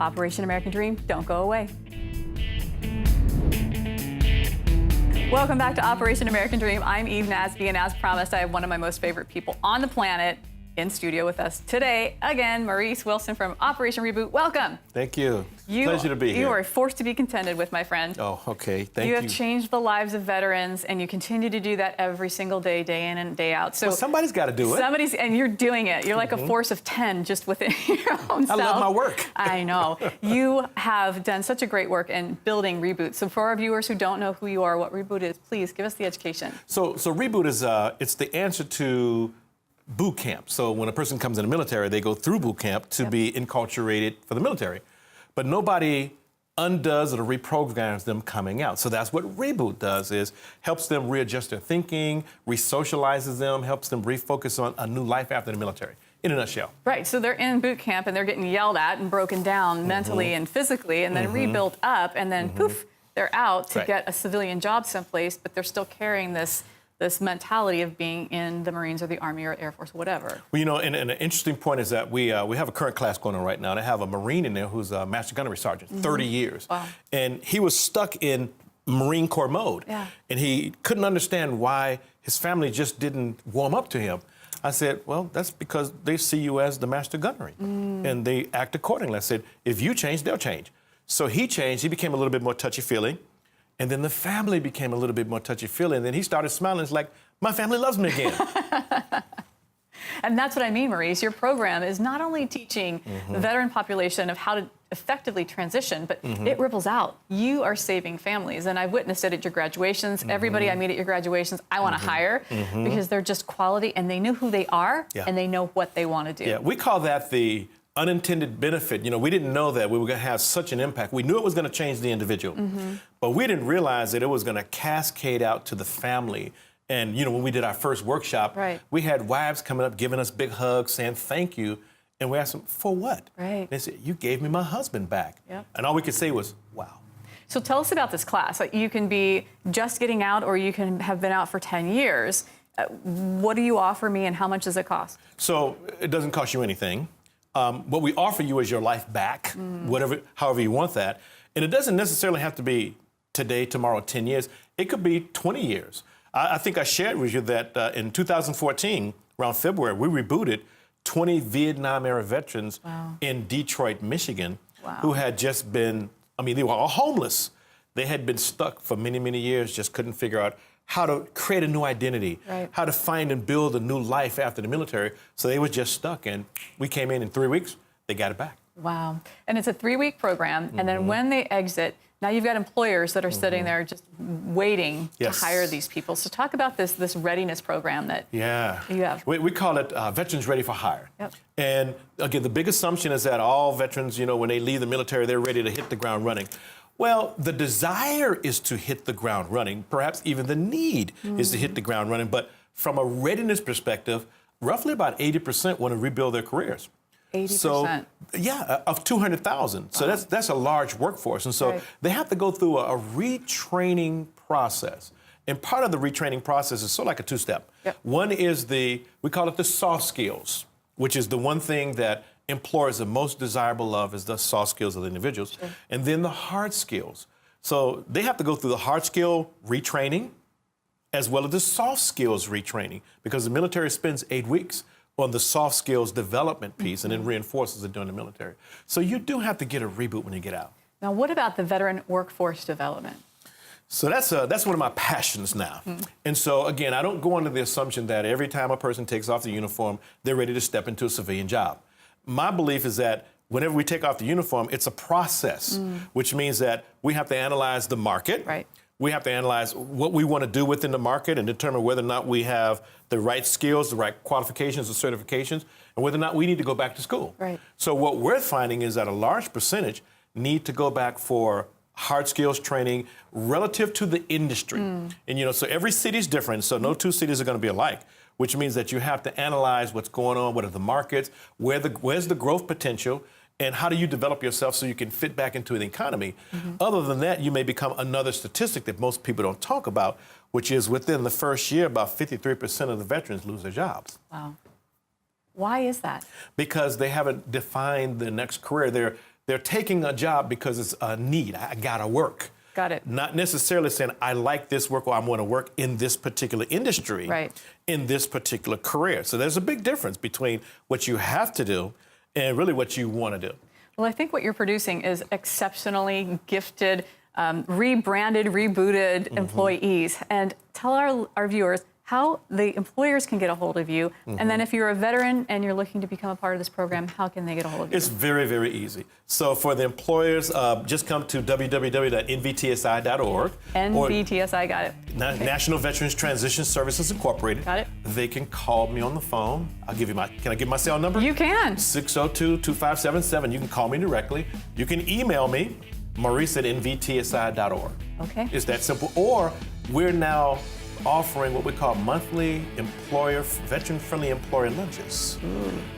Operation American Dream, don't go away. Welcome back to Operation American Dream. I'm Eve Nasby, and as promised, I have one of my most favorite people on the planet in studio with us today. Again, Maurice Wilson from Operation Reboot. Welcome. Thank you. Pleasure to be here. You are a force to be contended with, my friend. Oh, okay. Thank you. You have changed the lives of veterans, and you continue to do that every single day, day in and day out. So well, somebody's got to do it. And you're doing it. You're like a force of 10 just within your own self. I love my work. I know. You have done such a great work in building Reboot. So for our viewers who don't know who you are, what Reboot is, please give us the education. So Reboot is it's the answer to boot camp. So when a person comes in the military, they go through boot camp to be enculturated for the military. But nobody undoes or reprograms them coming out. So that's what Reboot does, is helps them readjust their thinking, re-socializes them, helps them refocus on a new life after the military, in a nutshell. Right, so they're in boot camp and they're getting yelled at and broken down mentally and physically, and then rebuilt up, and then poof, they're out to get a civilian job someplace, but they're still carrying this mentality of being in the Marines or the Army or Air Force, whatever. Well, you know, and an interesting point is that we have a current class going on right now. They have a Marine in there who's a Master Gunnery Sergeant, 30 years. Wow. And he was stuck in Marine Corps mode. Yeah. And he couldn't understand why his family just didn't warm up to him. I said, well, that's because they see you as the Master Gunnery. And they act accordingly. I said, if you change, they'll change. So he changed. He became a little bit more touchy-feely. And then the family became a little bit more touchy-feely. And then he started smiling. It's like, my family loves me again. And that's what I mean, Maurice. Your program is not only teaching the veteran population of how to effectively transition, but it ripples out. You are saving families. And I've witnessed it at your graduations. Everybody I meet at your graduations, I want to hire because they're just quality and they know who they are and they know what they want to do. Yeah, we call that the unintended benefit. You know, we didn't know that we were going to have such an impact. We knew it was going to change the individual, but we didn't realize that it was going to cascade out to the family. And, you know, when we did our first workshop, we had wives coming up, giving us big hugs, saying thank you. And we asked them, for what? Right. They said, you gave me my husband back. Yep. And all we could say was, wow. So tell us about this class. You can be just getting out or you can have been out for 10 years. What do you offer me and how much does it cost? So it doesn't cost you anything. What we offer you is your life back, however you want that. And it doesn't necessarily have to be today, tomorrow, 10 years. It could be 20 years. I think I shared with you that in 2014, around February, we rebooted 20 Vietnam-era veterans in Detroit, Michigan, who had just been, I mean, they were all homeless. They had been stuck for many, many years, just couldn't figure out how to create a new identity, how to find and build a new life after the military. So they were just stuck, and we came in 3 weeks, they got it back. Wow. And it's a 3-week program, and then when they exit, now you've got employers that are sitting there just waiting to hire these people. So talk about this readiness program that you have. We call it Veterans Ready for Hire. Yep. And again, the big assumption is that all veterans, you know, when they leave the military, they're ready to hit the ground running. Well, the desire is to hit the ground running. Perhaps even the need is to hit the ground running. But from a readiness perspective, roughly about 80% want to rebuild their careers. 80%. So, yeah, of 200,000. So that's a large workforce. And so they have to go through a retraining process. And part of the retraining process is sort of like a two-step. One is we call it the soft skills, which is the one thing that employers are most desirable of, is the soft skills of the individuals. And then the hard skills. So they have to go through the hard skill retraining as well as the soft skills retraining, because the military spends 8 weeks on the soft skills development piece and then reinforces it during the military. So you do have to get a reboot when you get out. Now, what about the veteran workforce development? So that's one of my passions now. And so, again, I don't go under the assumption that every time a person takes off the uniform, they're ready to step into a civilian job. My belief is that whenever we take off the uniform, it's a process, which means that we have to analyze the market. We have to analyze what we want to do within the market and determine whether or not we have the right skills, the right qualifications or certifications, and whether or not we need to go back to school. So what we're finding is that a large percentage need to go back for hard skills training relative to the industry. And, you know, so every city is different, so no two cities are going to be alike, which means that you have to analyze what's going on, what are the markets, where's the growth potential, and how do you develop yourself so you can fit back into the economy? Other than that, you may become another statistic that most people don't talk about, which is within the first year, about 53% of the veterans lose their jobs. Wow. Why is that? Because they haven't defined the next career. They're taking a job because it's a need. I gotta work. Got it. Not necessarily saying, I like this work or I'm going to work in this particular industry, right, in this particular career. So there's a big difference between what you have to do and really what you want to do. Well, I think what you're producing is exceptionally gifted, rebranded, rebooted employees. And tell our viewers how the employers can get a hold of you. And then if you're a veteran and you're looking to become a part of this program, how can they get a hold of you? It's very, very easy. So for the employers, just come to www.nvtsi.org. NVTSI, got it. National Veterans Transition Services Incorporated. Got it. They can call me on the phone. Can I give my cell number? You can. 602-2577. You can call me directly. You can email me, maurice@nvtsi.org. Okay. It's that simple. Or we're now offering what we call monthly veteran-friendly employer lunches.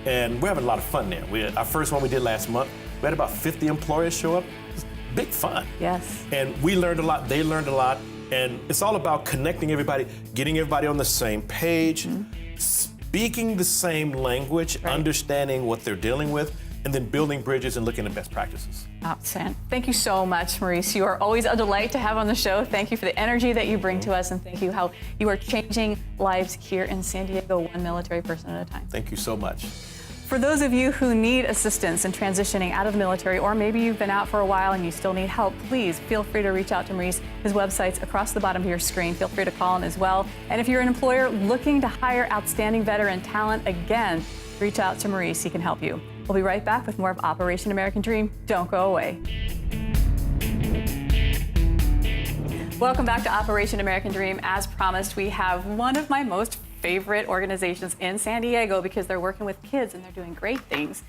And we're having a lot of fun there. Our first one we did last month, we had about 50 employers show up. It's big fun. Yes. And we learned a lot, they learned a lot, and it's all about connecting everybody, getting everybody on the same page, speaking the same language, understanding what they're dealing with, and then building bridges and looking at best practices. Outstanding. Thank you so much, Maurice. You are always a delight to have on the show. Thank you for the energy that you bring to us, and thank you how you are changing lives here in San Diego, one military person at a time. Thank you so much. For those of you who need assistance in transitioning out of the military, or maybe you've been out for a while and you still need help, please feel free to reach out to Maurice. His website's across the bottom of your screen. Feel free to call him as well. And if you're an employer looking to hire outstanding veteran talent, again, reach out to Maurice. He can help you. We'll be right back with more of Operation American Dream. Don't go away. Welcome back to Operation American Dream. As promised, we have one of my most favorite organizations in San Diego because they're working with kids and they're doing great things.